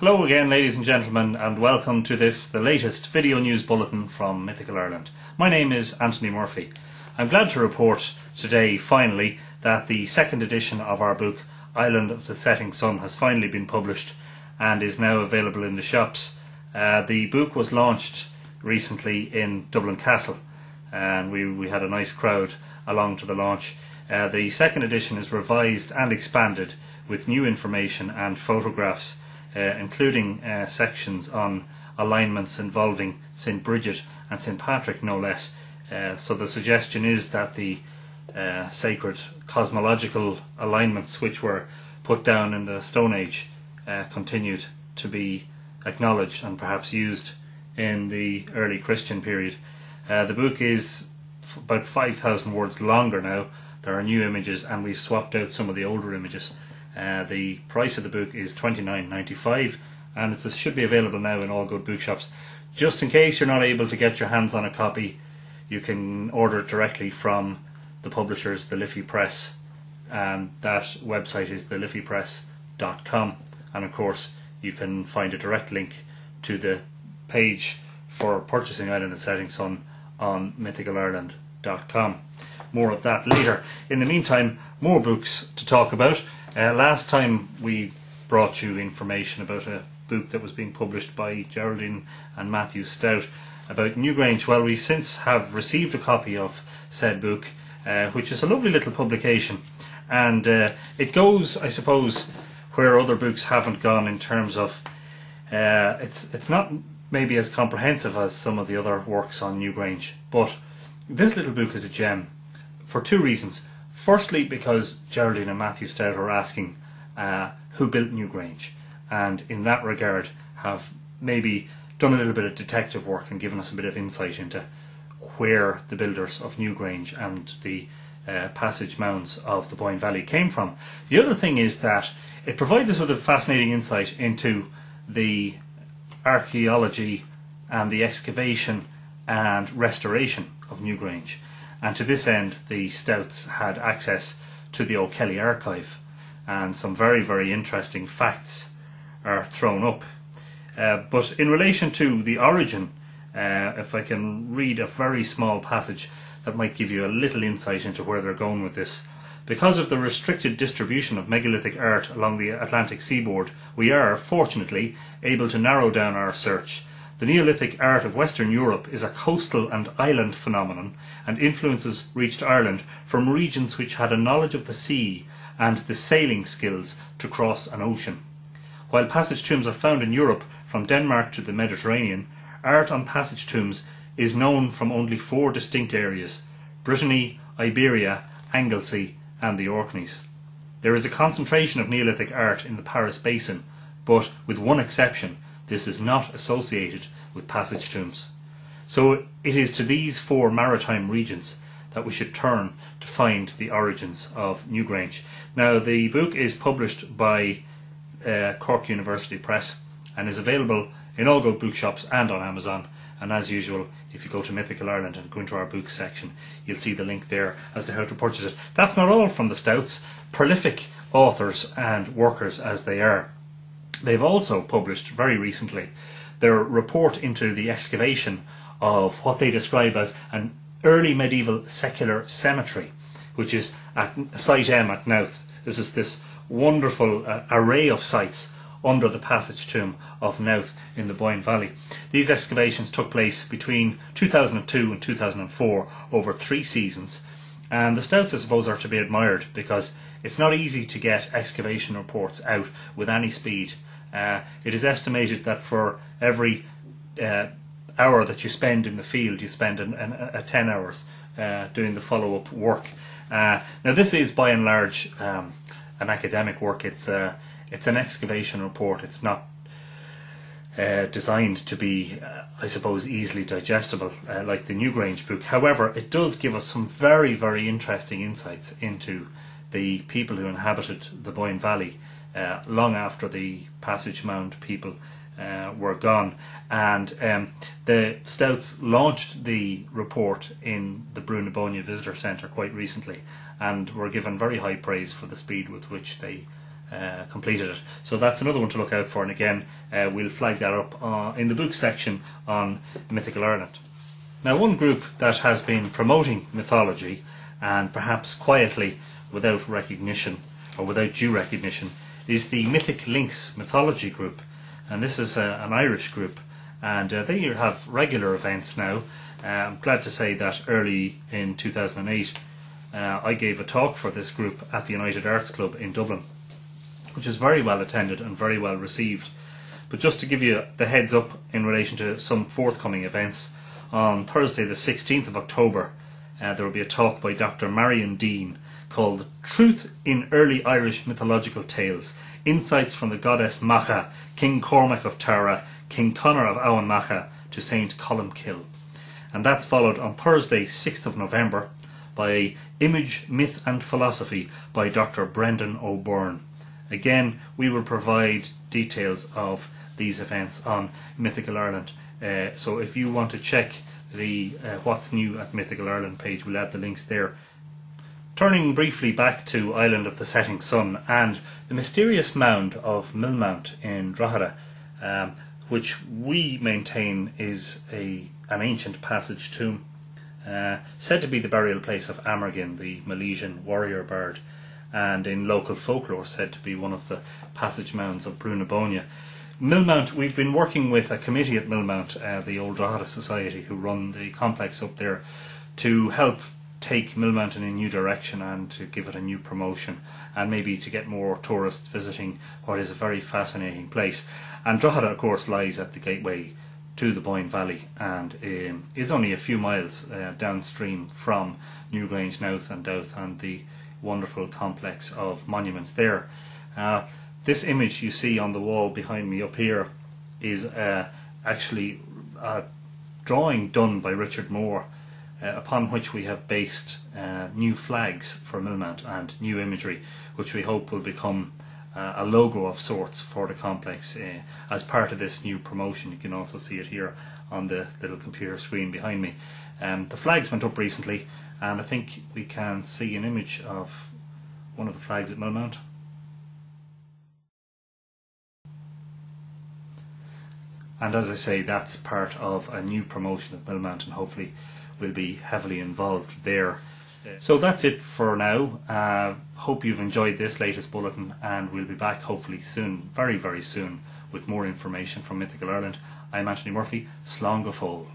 Hello again, ladies and gentlemen, and welcome to the latest video news bulletin from Mythical Ireland. My name is Anthony Murphy. I'm glad to report today, finally, that the second edition of our book, Island of the Setting Sun, has finally been published and is now available in the shops. The book was launched recently in Dublin Castle, and we had a nice crowd along to the launch. The second edition is revised and expanded with new information and photographs, including sections on alignments involving St. Bridget and St. Patrick, no less. So the suggestion is that the sacred cosmological alignments which were put down in the Stone Age continued to be acknowledged and perhaps used in the early Christian period. The book is about 5,000 words longer now. There are new images and we've swapped out some of the older images. The price of the book is £29.95 and it should be available now in all good bookshops. Just in case you're not able to get your hands on a copy, you can order it directly from the publishers, the Liffey Press, and that website is theliffeypress.com, and of course you can find a direct link to the page for purchasing Island of the Setting Sun on mythicalireland.com. More of that later. In the meantime, more books to talk about. Last time we brought you information about a book that was being published by Geraldine and Matthew Stout about Newgrange. Well, we since have received a copy of said book, which is a lovely little publication, and it goes, I suppose, where other books haven't gone in terms of it's not maybe as comprehensive as some of the other works on Newgrange, but this little book is a gem for two reasons. Firstly, because Geraldine and Matthew Stout are asking who built Newgrange, and in that regard have maybe done a little bit of detective work and given us a bit of insight into where the builders of Newgrange and the passage mounds of the Boyne Valley came from. The other thing is that it provides us with a fascinating insight into the archaeology and the excavation and restoration of Newgrange. And to this end, the Stouts had access to the O'Kelly archive, and some very, very interesting facts are thrown up. But in relation to the origin, if I can read a very small passage that might give you a little insight into where they're going with this. Because of the restricted distribution of megalithic art along the Atlantic seaboard, we are, fortunately, able to narrow down our search. The Neolithic art of Western Europe is a coastal and island phenomenon, and influences reached Ireland from regions which had a knowledge of the sea and the sailing skills to cross an ocean. While passage tombs are found in Europe from Denmark to the Mediterranean, art on passage tombs is known from only 4 distinct areas: Brittany, Iberia, Anglesey and the Orkneys. There is a concentration of Neolithic art in the Paris Basin, but with one exception: this is not associated with passage tombs. So it is to these 4 maritime regions that we should turn to find the origins of Newgrange. Now, the book is published by Cork University Press and is available in all good bookshops and on Amazon. And as usual, if you go to Mythical Ireland and go into our books section, you'll see the link there as to how to purchase it. That's not all from the Stouts. Prolific authors and workers as they are, they've also published very recently their report into the excavation of what they describe as an early medieval secular cemetery, which is at Site M at Knowth. This is this wonderful array of sites under the passage tomb of Knowth in the Boyne Valley. These excavations took place between 2002 and 2004 over 3 seasons, and the Stouts, I suppose, are to be admired because it's not easy to get excavation reports out with any speed. It is estimated that for every hour that you spend in the field, you spend 10 hours doing the follow-up work. Now, this is by and large an academic work. It's an excavation report. It's not designed to be, I suppose, easily digestible like the Newgrange book. However, it does give us some very, very interesting insights into the people who inhabited the Boyne Valley long after the passage mound people were gone. And the Stouts launched the report in the Brunabonia Visitor Centre quite recently and were given very high praise for the speed with which they completed it. So that's another one to look out for, and again we'll flag that up in the book section on Mythical Ireland. Now, one group that has been promoting mythology, and perhaps quietly without recognition or without due recognition, is the Mythic Links mythology group, and this is an Irish group, and they have regular events now. I'm glad to say that early in 2008 I gave a talk for this group at the United Arts Club in Dublin, which was very well attended and very well received. But just to give you the heads up in relation to some forthcoming events, on Thursday the 16th of October there will be a talk by Dr. Marion Dean called Truth in Early Irish Mythological Tales, Insights from the Goddess Macha, King Cormac of Tara, King Conor of Owen Macha to Saint Columkill. And that's followed on Thursday 6th of November by Image, Myth and Philosophy by Dr. Brendan O'Byrne. Again, we will provide details of these events on Mythical Ireland. So if you want to check the What's New at Mythical Ireland page, we'll add the links there. Turning briefly back to Island of the Setting Sun and the mysterious mound of Millmount in Drogheda, which we maintain is an ancient passage tomb, said to be the burial place of Amergin, the Milesian warrior bard, and in local folklore said to be one of the passage mounds of Brunabonia. Millmount, we've been working with a committee at Millmount, the Old Drogheda Society, who run the complex up there, to help take Millmount in a new direction and to give it a new promotion, and maybe to get more tourists visiting what is a very fascinating place. And Drogheda, of course, lies at the gateway to the Boyne Valley and is only a few miles downstream from Newgrange North and Douth and the wonderful complex of monuments there. This image you see on the wall behind me up here is actually a drawing done by Richard Moore, upon which we have based new flags for Millmount and new imagery, which we hope will become a logo of sorts for the complex as part of this new promotion. You can also see it here on the little computer screen behind me. The flags went up recently, and I think we can see an image of one of the flags at Millmount. And as I say, that's part of a new promotion of Millmount, and hopefully we'll be heavily involved there. So that's it for now. Hope you've enjoyed this latest bulletin, and we'll be back hopefully soon, very very soon, with more information from Mythical Ireland. I'm Anthony Murphy. Slán go fóill.